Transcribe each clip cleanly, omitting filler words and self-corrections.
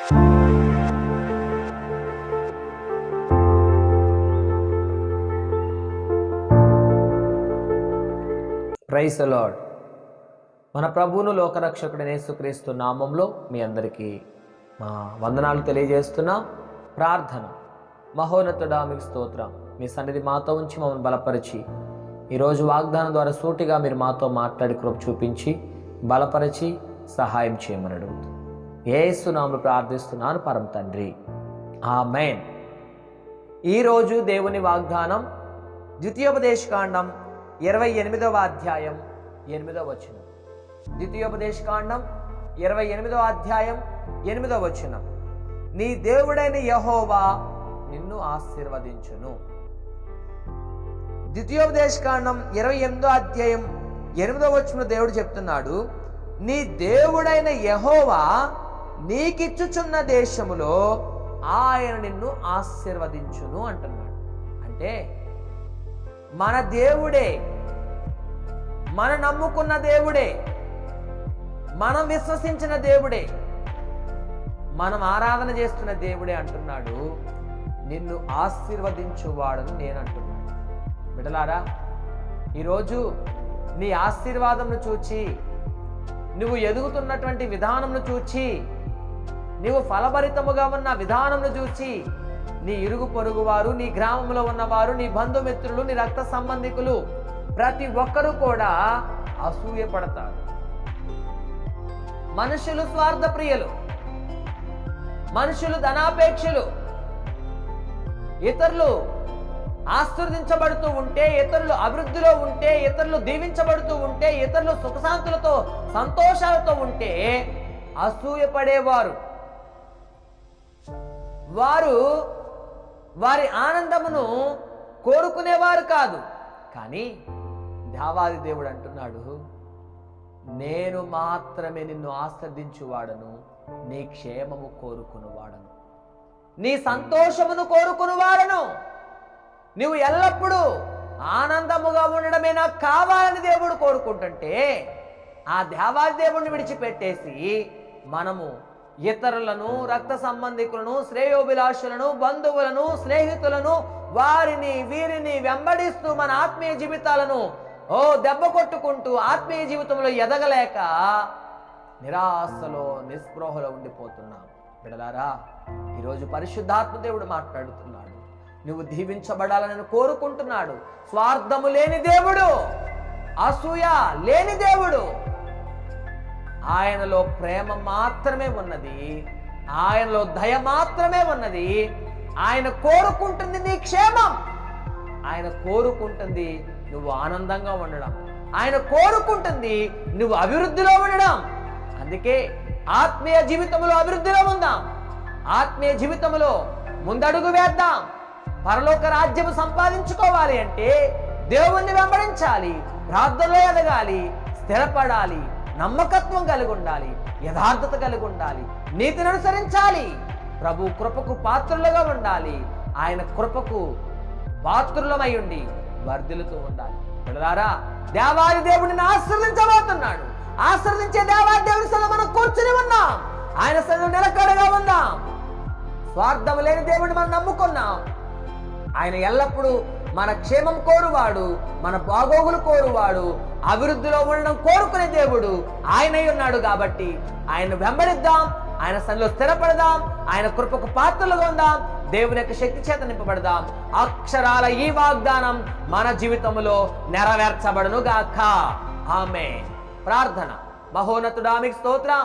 Praise the lord. మన ప్రభువును లోకరక్షకుడైన యేసుక్రీస్తు నామంలో మీ అందరికీ మా వందనాలు తెలియజేస్తున్నా. ప్రార్థన. మహోన్నతుడా మీకు స్తోత్రం. మీ సన్నిధి మాతో ఉంచి మమ్మల్ని బలపరిచి ఈరోజు వాగ్దానం ద్వారా సూటిగా మీరు మాతో మాట్లాడి కృప చూపించి బలపరిచి సహాయం చేయమని అడుగుతూ యేసు నామములో ప్రార్థిస్తున్నాను పరమ తండ్రి, ఆమేన్. ఈరోజు దేవుని వాగ్దానం ద్వితీయోపదేశకాండం 28వ అధ్యాయం 8వ వచనం. ద్వితీయోపదేశకాండం 28వ అధ్యాయం 8వ వచనం. నీ దేవుడైన యెహోవా నిన్ను ఆశీర్వదించును. ద్వితీయోపదేశకాండం 28వ అధ్యాయం 8వ వచనం దేవుడు చెప్తున్నాడు, నీ దేవుడైన యెహోవా నీకిచ్చుచున్న దేశములో ఆయన నిన్ను ఆశీర్వదించును అంటున్నాడు. అంటే మన దేవుడే, మనం నమ్ముకున్న దేవుడే, మనం విశ్వసించిన దేవుడే, మనం ఆరాధన చేస్తున్న దేవుడే అంటున్నాడు, నిన్ను ఆశీర్వదించువాడని నేను అంటున్నాను. బిడ్డలారా, ఈరోజు నీ ఆశీర్వాదంను చూచి, నువ్వు ఎదుగుతున్నటువంటి విధానంను చూచి, నువ్వు ఫలభరితముగా ఉన్న విధానంను చూచి నీ ఇరుగు పొరుగు వారు, నీ గ్రామంలో ఉన్నవారు, నీ బంధుమిత్రులు, నీ రక్త సంబంధికులు ప్రతి ఒక్కరూ కూడా అసూయపడతారు. మనుషులు స్వార్థ ప్రియులు, మనుషులు ధనాపేక్షలు. ఇతరులు ఆశీర్వదించబడుతూ ఉంటే, ఇతరులు అభివృద్ధిలో ఉంటే, ఇతరులు దీవించబడుతూ ఉంటే, ఇతరులు సుఖశాంతులతో సంతోషాలతో ఉంటే అసూయపడేవారు. వారు వారి ఆనందమును కోరుకునేవారు కాదు. కానీ దేవాది దేవుడు అంటున్నాడు, నేను మాత్రమే నిన్ను ఆశీర్వదించువాడను, నీ క్షేమము కోరుకునివాడను, నీ సంతోషమును కోరుకునివాడను. నువ్వు ఎల్లప్పుడూ ఆనందముగా ఉండడమే నాకు కావాలని దేవుడు కోరుకుంటుంటే, ఆ దేవాది దేవుడిని విడిచిపెట్టేసి మనము ఇతరులను, రక్త సంబంధికులను, శ్రేయోభిలాషులను, బంధువులను, స్నేహితులను, వారిని వీరిని వెంబడిస్తూ మన ఆత్మీయ జీవితాలను దెబ్బ కొట్టుకుంటూ ఆత్మీయ జీవితంలో ఎదగలేక నిరాశలో నిస్పృహలో ఉండిపోతున్నాం. బిడ్డలారా, ఈరోజు పరిశుద్ధాత్మ దేవుడు మాట్లాడుతున్నాడు. నువ్వు దీవించబడాలని కోరుకుంటున్నాడు. స్వార్థము లేని దేవుడు, అసూయ లేని దేవుడు. ఆయనలో ప్రేమ మాత్రమే ఉన్నది, ఆయనలో దయ మాత్రమే ఉన్నది. ఆయన కోరుకుంటుంది నీ క్షేమం, ఆయన కోరుకుంటుంది నువ్వు ఆనందంగా ఉండడం, ఆయన కోరుకుంటుంది నువ్వు అభివృద్ధిలో ఉండడం. అందుకే ఆత్మీయ జీవితంలో అభివృద్ధిలో ఉందాం, ఆత్మీయ జీవితంలో ముందడుగు వేద్దాం. పరలోక రాజ్యం సంపాదించుకోవాలి అంటే దేవుణ్ణి వెంబడించాలి, ప్రార్థనలో ఎదగాలి, స్థిరపడాలి, నమ్మకత్వం కలిగి ఉండాలి, యథార్థత కలిగి ఉండాలి, నీతిని అనుసరించాలి, ప్రభు కృపకు పాత్రులుగా ఉండాలి, ఆయన కృపకు పాత్రులమై ఉండి వర్ధిల్లుతూ ఉండాలి. పిల్లలారా, దేవాది దేవుడిని ఆశీర్వదించబోతున్నాడు. ఆశీర్వదించే దేవాది దేవుని సన్నిధిలో మనం కూర్చుని ఉన్నాం, ఆయన సన్నిధిలో నిలకడగా ఉందాం. స్వార్థం లేని దేవుడిని మనం నమ్ముకున్నాం. ఆయన ఎల్లప్పుడూ మన క్షేమం కోరువాడు, మన బాగోగులు కోరువాడు, అభివృద్ధిలో ఉండడం కోరుకునే దేవుడు ఆయనై ఉన్నాడు. కాబట్టి ఆయన వెంబడిద్దాం, ఆయన సన్నిధిలో స్థిరపడదాం, ఆయన కృపకు పాత్రలుగా ఉందాం, దేవుని యొక్క శక్తి చేత నింపబడదాం. అక్షరాల ఈ వాగ్దానం మన జీవితంలో నెరవేర్చబడును గాక. ఆమేన్. ప్రార్థన. మహోన్నతుడా మీకు స్తోత్రం.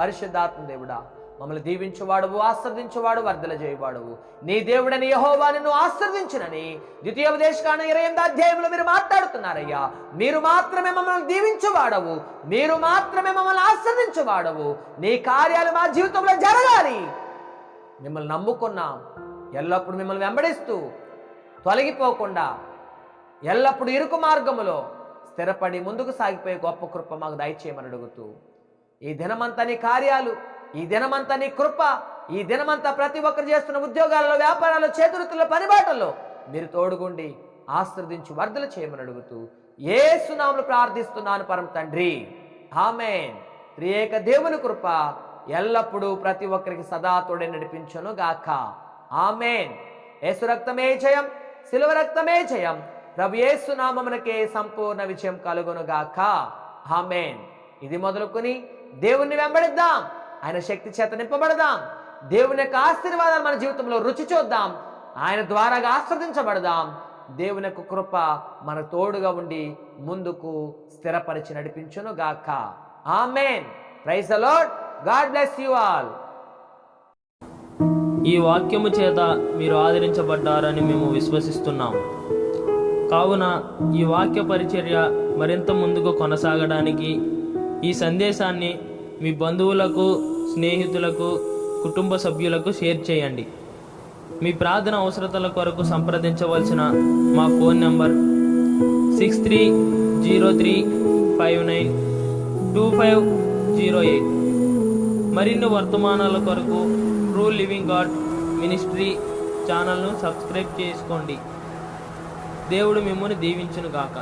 పరిశుద్ధాత్మ దేవుడా, మమ్మల్ని దీవించువాడువు, ఆశీర్వదించువాడు, వర్ధల చేయవాడువు. నీ దేవుడని యెహోవా నిన్ను ఆశీర్వదించునని ద్వితీయోపదేశకాండం 28వ అధ్యాయంలో మీరు మాట్లాడుతున్నారయ్యా. మీరు మాత్రమే మమ్మల్ని దీవించువాడవు, మీరు మాత్రమే మమ్మల్ని ఆశీర్వదించువాడవు. నీ కార్యాలు మా జీవితంలో జరగాలి. మిమ్మల్ని నమ్ముకున్నాం, ఎల్లప్పుడూ మిమ్మల్ని వెంబడిస్తూ తొలగిపోకుండా ఎల్లప్పుడూ ఇరుకు మార్గములో స్థిరపడి ముందుకు సాగిపోయే గొప్ప కృప మాకు దయచేయమని అడుగుతూ, ఈ దినమంతా నీ కార్యాలు, ఈ దినమంతా నీ కృప, ఈ దినమంతా ప్రతి ఒక్కరు చేస్తున్న ఉద్యోగాలలో, వ్యాపారాల్లో, చేతువృత్తుల్లో, పనిబాటల్లో మీరు తోడుగుండి ఆశీర్వదించి వర్ధల చేయమని అడుగుతూ యేసు నామములో ప్రార్థిస్తున్నాను పరమ తండ్రి. ఆమేన్. త్రియేక దేవుని కృప, ఎల్లప్పుడూ ప్రతి ఒక్కరికి సదా తోడే నడిపించును గాక. ఆమేన్. యేసు రక్తమే జయం, శిలువ రక్తమే జయం. ప్రభు యేసు నామమునకే సంపూర్ణ విజయం కలుగును గాక. ఆమేన్. ఇది మొదలుకొని దేవుణ్ణి వెంబడిద్దాం, ఆయన శక్తి చేత నింపబడదాం, దేవుని యొక్క ఆశీర్వాదాలు మన జీవితంలో రుచి చూద్దాం, ఆయన ద్వారాగా ఆస్వాదించబడదాం. దేవుని యొక్క కృప మన తోడుగా ఉండి ముందుకు స్థిరపరిచి నడిపించును గాక. Amen. Praise the Lord. God bless you all. ఈ వాక్యము చేత మీరు ఆదరించబడ్డారని మేము విశ్వసిస్తున్నాం. కావున ఈ వాక్య పరిచర్య మరింత ముందుకు కొనసాగడానికి ఈ సందేశాన్ని మీ బంధువులకు, స్నేహితులకు, కుటుంబ సభ్యులకు షేర్ చేయండి. మీ ప్రార్థన అవసరతల కొరకు సంప్రదించవలసిన మా ఫోన్ నంబర్ 6303592508. మరిన్ని వర్తమానాల కొరకు ట్రూ లివింగ్ గాడ్ మినిస్ట్రీ ఛానల్ను సబ్స్క్రైబ్ చేసుకోండి. దేవుడు మిమ్మల్ని దీవించును గాక.